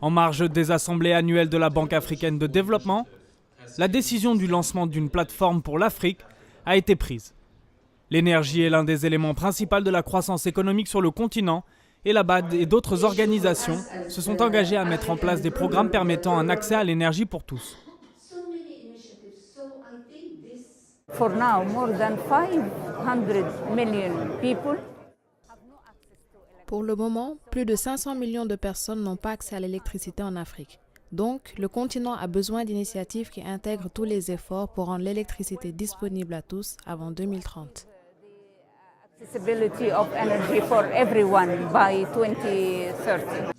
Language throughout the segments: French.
En marge des assemblées annuelles de la Banque africaine de développement, la décision du lancement d'une plateforme pour l'Afrique a été prise. L'énergie est l'un des éléments principaux de la croissance économique sur le continent et la BAD et d'autres organisations se sont engagées à mettre en place des programmes permettant un accès à l'énergie pour tous. For now, more than 500 million people. Pour le moment, plus de 500 millions de personnes n'ont pas accès à l'électricité en Afrique. Donc, le continent a besoin d'initiatives qui intègrent tous les efforts pour rendre l'électricité disponible à tous avant 2030. Accessibility of energy for everyone by 2030.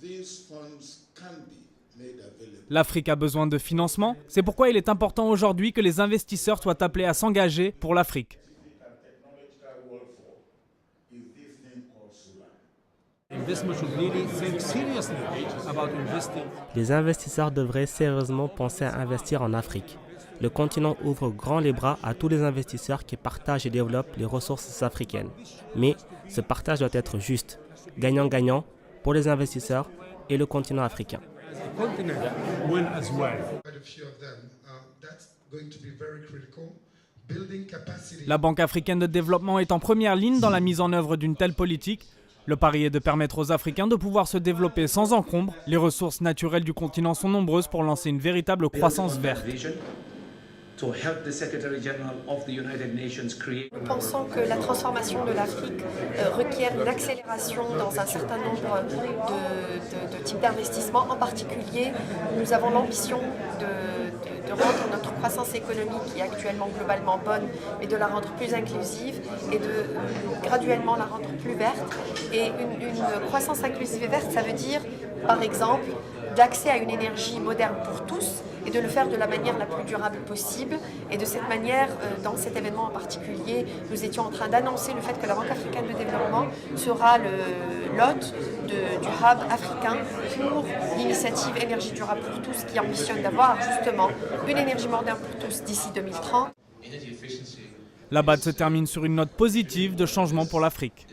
L'Afrique a besoin de financement, c'est pourquoi il est important aujourd'hui que les investisseurs soient appelés à s'engager pour l'Afrique. Les investisseurs devraient sérieusement penser à investir en Afrique. Le continent ouvre grand les bras à tous les investisseurs qui partagent et développent les ressources africaines. Mais ce partage doit être juste, gagnant-gagnant pour les investisseurs et le continent africain. La Banque africaine de développement est en première ligne dans la mise en œuvre d'une telle politique. Le pari est de permettre aux Africains de pouvoir se développer sans encombre. Les ressources naturelles du continent sont nombreuses pour lancer une véritable croissance verte. Nous pensons que la transformation de l'Afrique requiert une accélération dans un certain nombre de types d'investissements. En particulier, nous avons l'ambition de rendre notre croissance économique, qui est actuellement globalement bonne, et de la rendre plus inclusive et de graduellement la rendre plus verte. Et une croissance inclusive et verte, ça veut dire, par exemple, d'accès à une énergie moderne pour tous et de le faire de la manière la plus durable possible. Et de cette manière, dans cet événement en particulier, nous étions en train d'annoncer le fait que la Banque africaine de développement sera l'hôte du hub africain pour l'initiative énergie durable pour tous qui ambitionne d'avoir justement une énergie moderne pour tous d'ici 2030. La BAD se termine sur une note positive de changement pour l'Afrique.